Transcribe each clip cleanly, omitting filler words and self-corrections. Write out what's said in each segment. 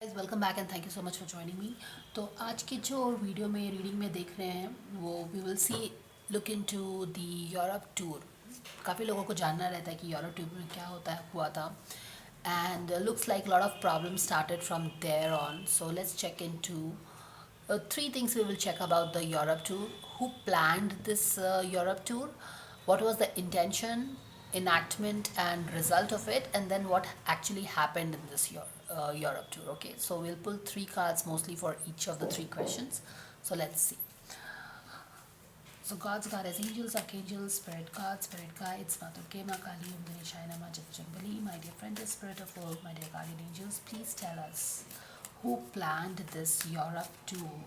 Guys welcome back and thank you so much for joining me. तो आज की जो वीडियो में रीडिंग में देख रहे हैं वो we will see look into the Europe tour. काफ़ी लोगों को जानना रहता है कि यूरोप टूर में क्या होता है हुआ था and looks like lot of problem started from there on. So let's check into three things we will check about the Europe tour. Who planned this Europe tour? What was the intention, enactment, and result of it? And then what actually happened in this Europe tour? Okay, so we'll pull three cards mostly for each of the three questions. So let's see. So God's guide as angels, archangels, spirit guides, Mother Kema Kali, Umdani Shaina Majid Jangali, my dear friend, the spirit of world, my dear guardian angels, please tell us who planned this Europe tour.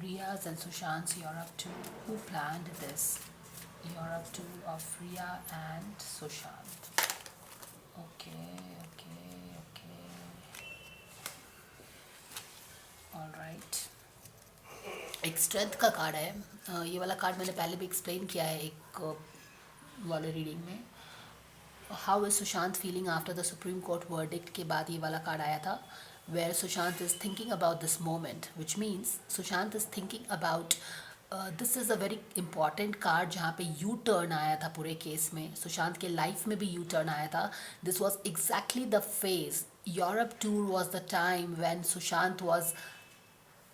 Ria's and Sushant's Europe tour. Who planned this Europe tour of Ria and Sushant? Okay, okay, okay. All right. एक strength का card है। ये वाला card मैंने पहले भी explain किया है एक वाले रीडिंग में। How is Sushant feeling after the supreme court verdict के बाद ये वाला कार्ड आया था where Sushant is thinking about this moment which means Sushant is thinking about this is a very important card जहाँ पे यू टर्न आया था पूरे केस में। सुशांत के लाइफ में भी यू टर्न आया था। This was exactly the phase. Europe tour was the time when Sushant was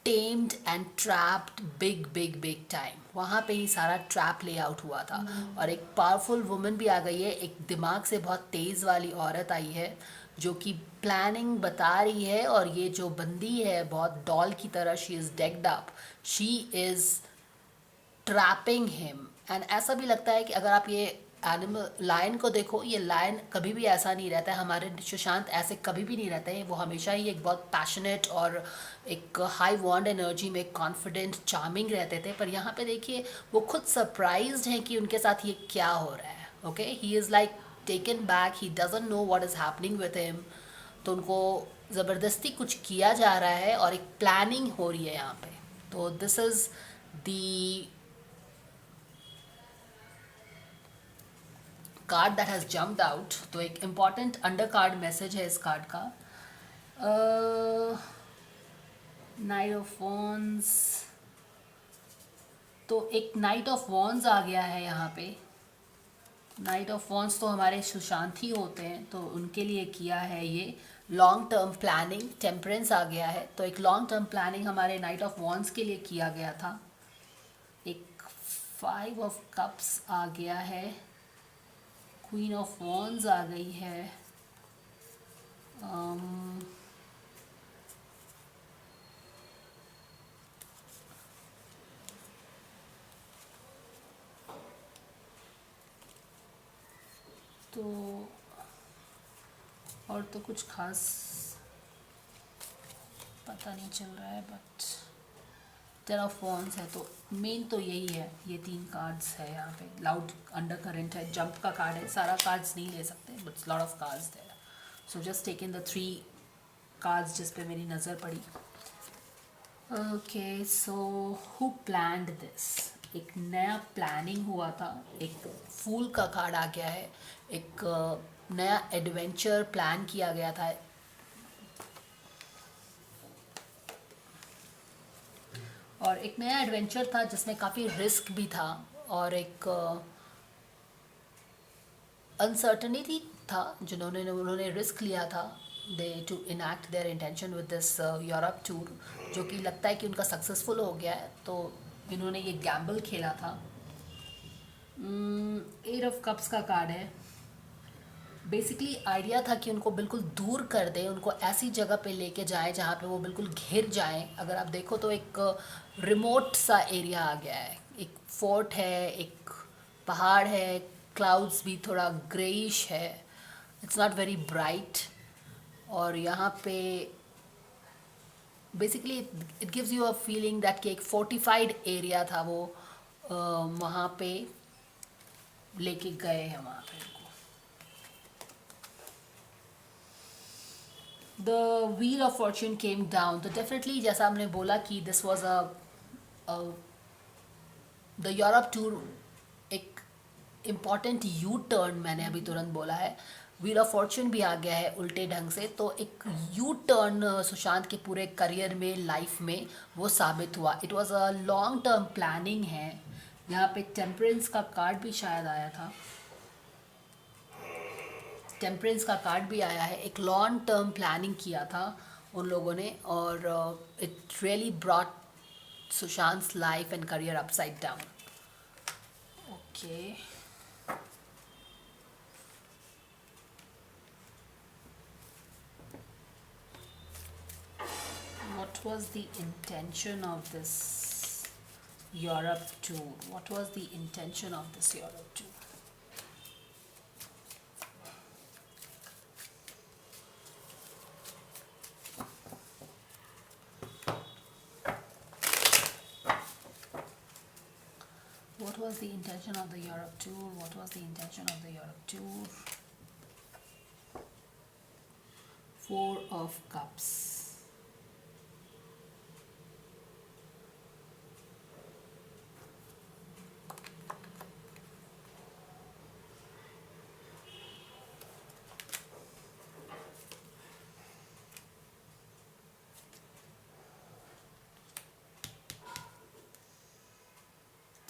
tamed and trapped big big big time. वहाँ पे ही सारा ट्रैप ले आउट हुआ था और एक पावरफुल वुमन भी आ गई है, एक दिमाग से बहुत तेज़ वाली औरत आई है जो कि प्लानिंग बता रही है। और ये जो बंदी है बहुत डॉल की तरह, she is decked up, she is trapping him. And ऐसा भी लगता है कि अगर आप ये एनिमल लायन को देखो, ये लायन कभी भी ऐसा नहीं रहता है। हमारे सुशांत ऐसे कभी भी नहीं रहते हैं। वो हमेशा ही एक बहुत पैशनेट और एक हाई वॉन्ड एनर्जी में कॉन्फिडेंट चार्मिंग रहते थे। पर यहाँ पे देखिए वो खुद सरप्राइज्ड हैं कि उनके साथ ये क्या हो रहा है। Okay, he is like taken back, he doesn't know what is happening with him. तो उनको ज़बरदस्ती कुछ किया जा रहा है और एक प्लानिंग हो रही है यहाँ पे। तो this is the card that has jumped out. तो एक इम्पॉर्टेंट अंडर कार्ड मैसेज है इस कार्ड का। नाइट ऑफ वॉन्ड्स, तो एक नाइट ऑफ वॉन्ड्स आ गया है यहाँ पे। नाइट ऑफ वॉन्ड्स तो हमारे सुशांत ही होते हैं, तो उनके लिए किया है ये लॉन्ग टर्म प्लानिंग। टेम्परेंस आ गया है, तो एक लॉन्ग टर्म प्लानिंग हमारे नाइट ऑफ वॉन्ड्स के लिए किया गया था। एक 5 ऑफ कप्स आ गया है, क्वीन ऑफ वॉन्ड्स आ गई है, तो और तो कुछ खास पता नहीं चल रहा है, बट 10 ऑफ वॉन्ड्स है। तो मेन तो यही है, ये 3 कार्ड्स है यहाँ पे। लाउड अंडर करेंट है, जंप का कार्ड है। सारा कार्ड्स नहीं ले सकते but lot of cards there. So just take in the 3 cards जिस पे मेरी नज़र पड़ी। Okay, so who planned this? एक नया प्लानिंग हुआ था। एक फूल का कार्ड आ गया है, एक नया एडवेंचर प्लान किया गया था। और एक नया एडवेंचर था जिसमें काफ़ी रिस्क भी था और एक अनसर्टनिटी था जिन्होंने उन्होंने रिस्क लिया था they to enact their intention with this Europe tour, जो कि लगता है कि उनका सक्सेसफुल हो गया है। तो इन्होंने ये गैम्बल खेला था। 8 ऑफ कप्स का कार्ड है। बेसिकली आइडिया था कि उनको बिल्कुल दूर कर दें, उनको ऐसी जगह पे लेके जाएं जहाँ पे वो बिल्कुल घिर जाएं। अगर आप देखो तो एक रिमोट सा एरिया आ गया है, एक फोर्ट है, एक पहाड़ है, क्लाउड्स भी थोड़ा ग्रेइश है, इट्स नॉट वेरी ब्राइट। और यहाँ पे basically it gives you a feeling that कि एक फोर्टिफाइड एरिया था वो, वहाँ पे लेके गए हैं वहाँ पे। The wheel of Fortune came down. तो डेफिनेटली जैसा हमने बोला कि this was the Europe tour एक इम्पॉर्टेंट यू टर्न, मैंने अभी तुरंत बोला है। व्हील ऑफ फॉर्च्यून भी आ गया है उल्टे ढंग से, तो एक यू टर्न सुशांत के पूरे करियर में, लाइफ में वो साबित हुआ। It was a long term planning है। यहाँ पे टेम्परेंस का कार्ड भी शायद आया था, टेम्परेंस का कार्ड भी आया है। एक लॉन्ग टर्म प्लानिंग किया था उन लोगों ने, और it really brought Sushant life and career upside down. Okay, what was the intention of this Europe tour? What was the intention of this Europe tour? What was the intention of the Europe tour? What was the intention of the Europe tour? Four of Cups.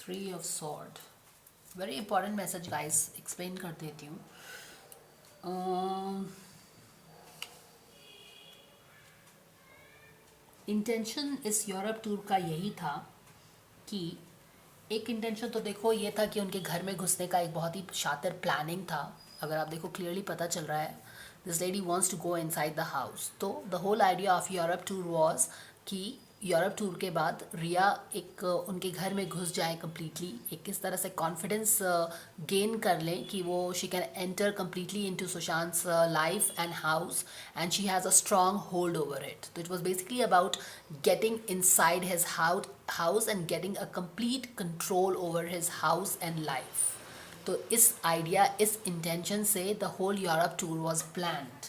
Three of Sword. Very important message guys, explain कर देती हूँ। Intention इस Europe tour का यही था कि एक intention तो देखो ये था कि उनके घर में घुसने का एक बहुत ही शातिर प्लानिंग था। अगर आप देखो क्लियरली पता चल रहा है, this lady wants to go inside the house. तो the whole idea of Europe tour was कि यूरोप टूर के बाद रिया एक उनके घर में घुस जाए कम्प्लीटली, एक किस तरह से कॉन्फिडेंस गेन कर लें कि वो she can enter completely into Sushant's life and house, and she has a strong hold over it. तो it was basically about getting inside his house and getting a complete control over his house and life. तो इस idea, इस intention से the whole Europe tour was planned.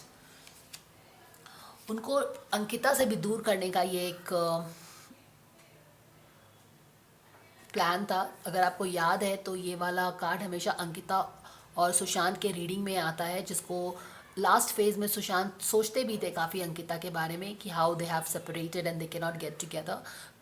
उनको अंकिता से भी दूर करने का ये एक प्लान था। अगर आपको याद है तो ये वाला कार्ड हमेशा अंकिता और सुशांत के रीडिंग में आता है, जिसको लास्ट फेज में सुशांत सोचते भी थे काफ़ी अंकिता के बारे में कि how they have separated and they can not get together.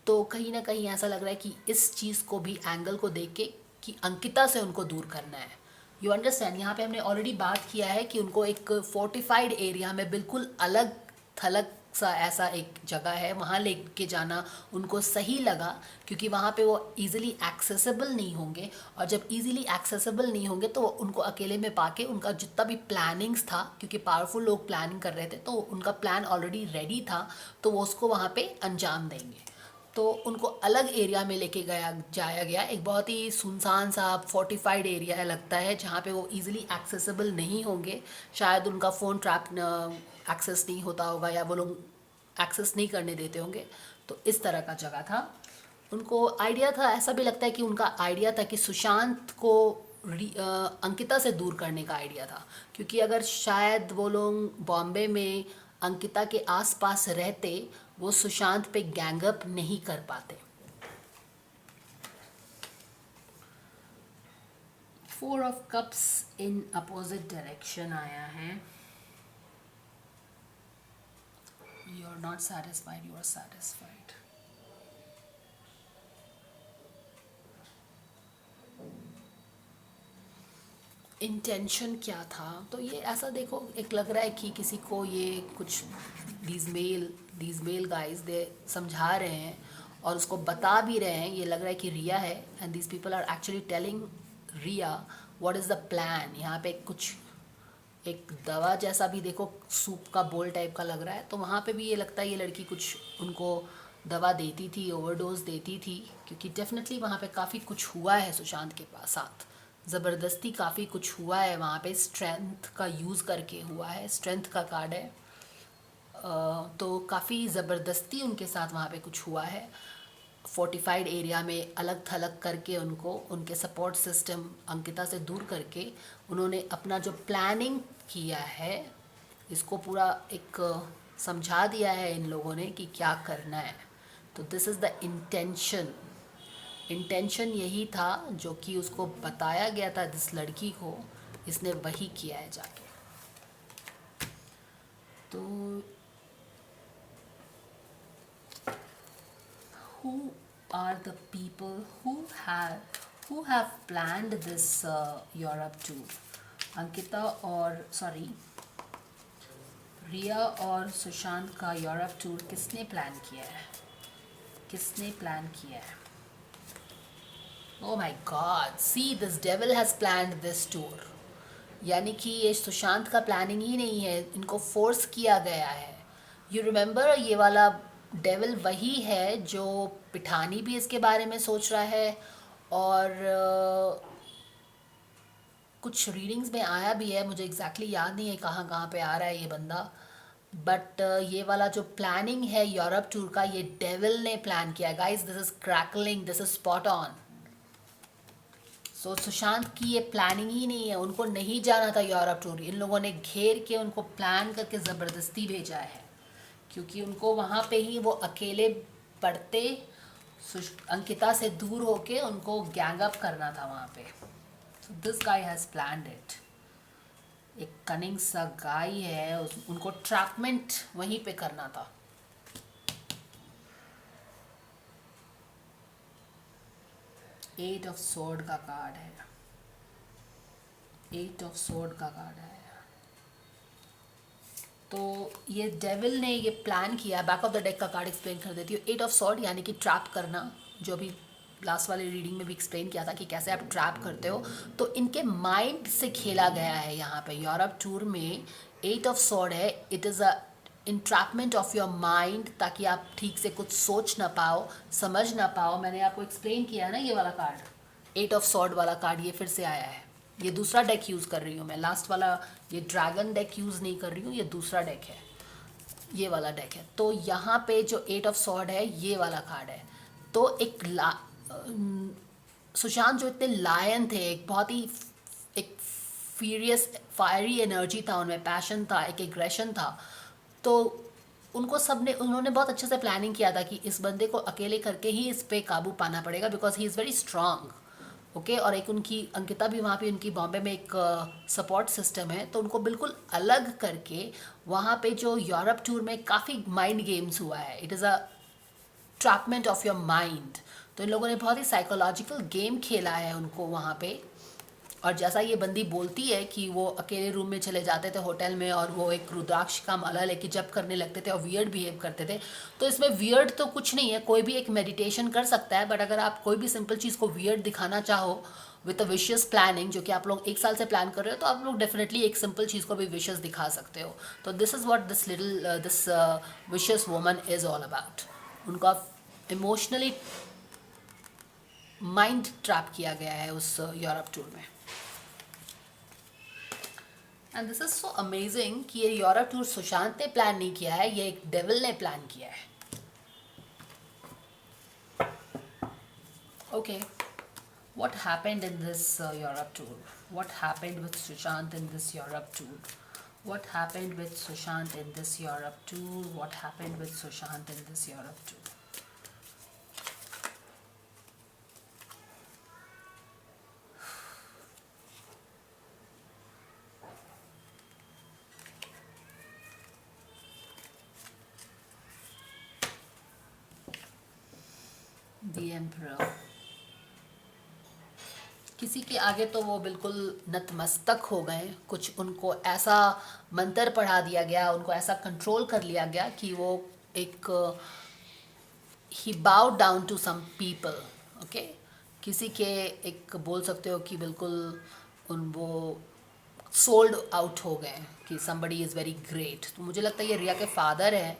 तो कहीं ना कहीं ऐसा लग रहा है कि इस चीज़ को भी, एंगल को देख के, कि अंकिता से उनको दूर करना है। यू अंडरस्टैंड, यहाँ पे हमने ऑलरेडी बात किया है कि उनको एक फोर्टिफाइड एरिया में बिल्कुल अलग थलग सा ऐसा एक जगह है, वहाँ लेके जाना उनको सही लगा, क्योंकि वहाँ पे वो इजीली एक्सेसिबल नहीं होंगे, और जब इजीली एक्सेसिबल नहीं होंगे तो उनको अकेले में पाके उनका जितना भी प्लानिंग्स था, क्योंकि पावरफुल लोग प्लानिंग कर रहे थे तो उनका प्लान ऑलरेडी रेडी था, तो वो उसको वहाँ पे अंजाम देंगे। तो उनको अलग एरिया में लेके जाया गया, एक बहुत ही सुनसान सा फोर्टिफाइड एरिया लगता है, जहाँ पे वो इजीली एक्सेसिबल नहीं होंगे। शायद उनका फ़ोन ट्रैप एक्सेस नहीं होता होगा, या वो लोग एक्सेस नहीं करने देते होंगे। तो इस तरह का जगह था। उनको आइडिया था, ऐसा भी लगता है कि उनका आइडिया था कि सुशांत को अंकिता से दूर करने का आइडिया था, क्योंकि अगर शायद वो लोग बॉम्बे में अंकिता के आसपास रहते, वो सुशांत पे गैंगअप नहीं कर पाते। 4 of cups in opposite direction आया है। You are not satisfied, you are satisfied. Intention क्या था? तो ये ऐसा देखो, एक लग रहा है कि किसी को ये कुछ दीज मेल गाइज दे समझा रहे हैं और उसको बता भी रहे हैं। ये लग रहा है कि रिया है, and these people are actually telling Rhea what is the plan. यहाँ पे कुछ एक दवा जैसा भी देखो, सूप का बोल टाइप का लग रहा है, तो वहाँ पे भी ये लगता है ये लड़की कुछ उनको दवा देती थी, ओवरडोज देती थी, क्योंकि डेफिनेटली वहाँ पे काफ़ी कुछ हुआ है सुशांत के पास साथ, ज़बरदस्ती काफ़ी कुछ हुआ है वहाँ पे, स्ट्रेंथ का यूज़ करके हुआ है, स्ट्रेंथ का कार्ड है। तो काफ़ी ज़बरदस्ती उनके साथ वहाँ पे कुछ हुआ है। फोर्टिफाइड एरिया में अलग थलग करके उनको, उनके सपोर्ट सिस्टम अंकिता से दूर करके, उन्होंने अपना जो प्लानिंग किया है इसको पूरा एक समझा दिया है इन लोगों ने कि क्या करना है। तो दिस इज़ द इंटेंशन यही था जो कि उसको बताया गया था, जिस लड़की को, इसने वही किया है जाके। तो who are the people who have planned this Europe tour? Ankita और रिया और सुशांत का यूरोप टूर किसने प्लान किया है? Oh my God, see this devil has planned this tour. यानी कि ये सुशांत का प्लानिंग ही नहीं है, इनको फोर्स किया गया है. यू रिमेंबर, ये वाला डेविल वही है जो पिठानी भी इसके बारे में सोच रहा है, और कुछ रीडिंग्स में आया भी है, मुझे एग्जैक्टली याद नहीं है कहाँ कहाँ पे आ रहा है ये बंदा. बट ये वाला जो प्लानिंग है यूरोप टूर का, ये डेविल ने प्लान किया. Guys, this is crackling, this is spot on. So Sushant की ये प्लानिंग ही नहीं है, उनको नहीं जाना था यूरोप टूर. इन लोगों ने घेर के उनको प्लान करके ज़बरदस्ती भेजा है, क्योंकि उनको वहाँ पे ही वो अकेले पढ़ते अंकिता से दूर होके उनको गैंग अप करना था वहाँ पे. So this guy has planned it. एक कनिंग सा गाय है, उनको ट्रैपमेंट वहीं पे करना था. एट ऑफ सोर्ड का कार्ड है. तो ये डेविल ने ये प्लान किया. बैक ऑफ द डेक का कार्ड एक्सप्लेन कर देती हूँ. एट ऑफ सॉर्ड यानी कि ट्रैप करना, जो भी लास्ट वाली रीडिंग में भी एक्सप्लेन किया था कि कैसे आप ट्रैप करते हो. तो इनके माइंड से खेला गया है यहाँ पे यूरोप टूर में. एट ऑफ सॉर्ड है, it is a entrapment of your mind, ताकि आप ठीक से कुछ सोच ना पाओ, समझ ना पाओ. मैंने आपको एक्सप्लेन किया है ना ये वाला कार्ड, एट ऑफ सॉर्ड वाला कार्ड. ये फिर से आया है. ये दूसरा डेक यूज़ कर रही हूँ मैं, लास्ट वाला ये ड्रैगन डेक यूज़ नहीं कर रही हूँ, ये दूसरा डेक है, ये वाला डेक है. तो यहाँ पे जो एट ऑफ सॉर्ड है, ये वाला कार्ड है. तो एक सुशांत जो इतने लायन थे, एक बहुत ही एक फ्यूरियस फायरी एनर्जी था उनमें, पैशन था, एक एग्रेशन था. तो उन्होंने बहुत अच्छे से प्लानिंग किया था कि इस बंदे को अकेले करके ही इस पे काबू पाना पड़ेगा, because he is very strong. Okay. और एक उनकी अंकिता भी वहाँ पे, उनकी बॉम्बे में एक सपोर्ट सिस्टम है. तो उनको बिल्कुल अलग करके वहाँ पे जो यूरोप टूर में काफ़ी माइंड गेम्स हुआ है. It is a trapment of your mind. तो इन लोगों ने बहुत ही साइकोलॉजिकल गेम खेला है उनको वहाँ पे. और जैसा ये बंदी बोलती है कि वो अकेले रूम में चले जाते थे होटल में, और वो एक रुद्राक्ष का माला लेके जप करने लगते थे और वियर्ड बिहेव करते थे. तो इसमें वियर्ड तो कुछ नहीं है, कोई भी एक मेडिटेशन कर सकता है. बट अगर आप कोई भी सिंपल चीज़ को वियर्ड दिखाना चाहो विद अ विशियस प्लानिंग, जो कि आप लोग 1 साल से प्लान कर रहे हो, तो आप लोग डेफिनेटली एक सिंपल चीज़ को भी विशेस दिखा सकते हो. तो this is what this vicious woman is all about. उनका इमोशनली माइंड ट्रैप किया गया है उस यूरोप टूर में. And this is so amazing कि ये यूरोप टूर सुशांत ने प्लान नहीं किया है, ये एक डेविल ने प्लान किया है. Okay, what happened in this Europe tour? What happened with Sushant in this Europe tour? What happened with Sushant in this Europe tour? What happened with Sushant in this Europe tour? The emperor. किसी के आगे तो वो बिल्कुल नतमस्तक हो गए. कुछ उनको ऐसा मंत्र पढ़ा दिया गया, उनको ऐसा कंट्रोल कर लिया गया कि वो एक ही bound down to some people. Okay. किसी के एक बोल सकते हो कि बिल्कुल वो सोल्ड आउट हो गए कि somebody इज़ वेरी ग्रेट. तो मुझे लगता है ये रिया के फादर हैं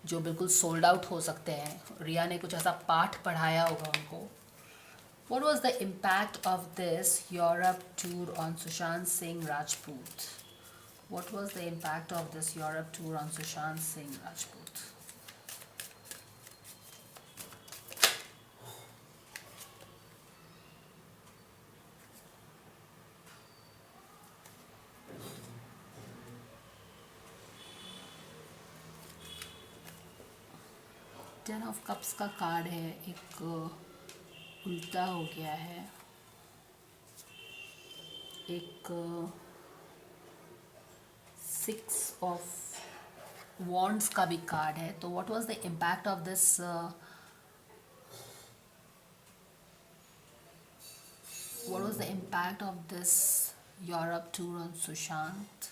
जो बिल्कुल सोल्ड आउट हो सकते हैं. रिया ने कुछ ऐसा पाठ पढ़ाया होगा उनको. What was the impact of this Europe tour on Sushant Singh Rajput? What was the impact of this Europe tour on Sushant Singh Rajput? Ten of cups का कार्ड है, एक उल्टा हो गया है. एक 6 ऑफ वॉन्ड्स का भी कार्ड है. तो what was the impact of this, what was the impact of this Europe tour on Sushant?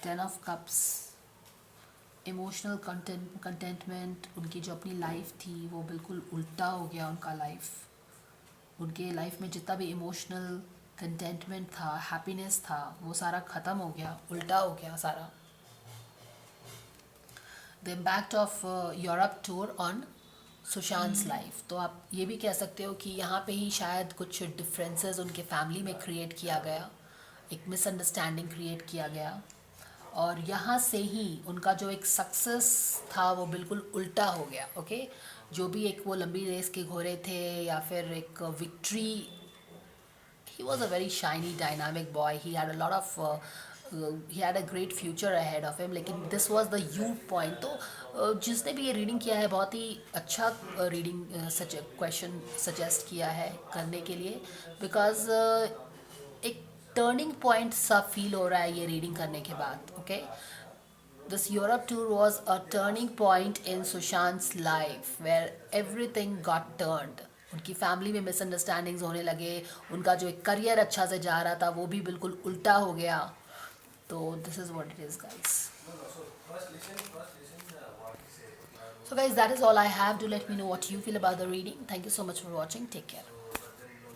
Ten of Cups, emotional contentment. उनकी जो अपनी लाइफ थी वो बिल्कुल उल्टा हो गया उनका लाइफ. उनके लाइफ में जितना भी इमोशनल कंटेंटमेंट था, हैप्पीनेस था, वो सारा ख़त्म हो गया, उल्टा हो गया सारा. The impact of Europe tour on Sushant's life. तो आप ये भी कह सकते हो कि यहाँ पे ही शायद कुछ डिफरेंसेस उनके फैमिली में क्रिएट किया गया, एक मिसअंडरस्टैंडिंग क्रिएट किया गया, और यहाँ से ही उनका जो एक सक्सेस था वो बिल्कुल उल्टा हो गया. ओके, जो भी एक वो लंबी रेस के घोड़े थे या फिर एक victory. He was a very shiny dynamic boy. He had a lot of he had a great future ahead of him. लेकिन this was the U point. तो जिसने भी ये रीडिंग किया है बहुत ही अच्छा रीडिंग सच क्वेश्चन सजेस्ट किया है करने के लिए, बिकॉज एक टर्निंग पॉइंट सा फील हो रहा है ये रीडिंग करने के बाद. Okay, this Europe tour was a turning point in Sushant's life where everything got turned. उनकी फैमिली में मिसअंडरस्टैंडिंग्स होने लगे, उनका जो एक करियर अच्छा से जा रहा था वो भी बिल्कुल उल्टा हो गया. तो this is what it is guys. So guys, that is all I have. Do let me know what you feel about the reading. Thank you so much for watching. Take care.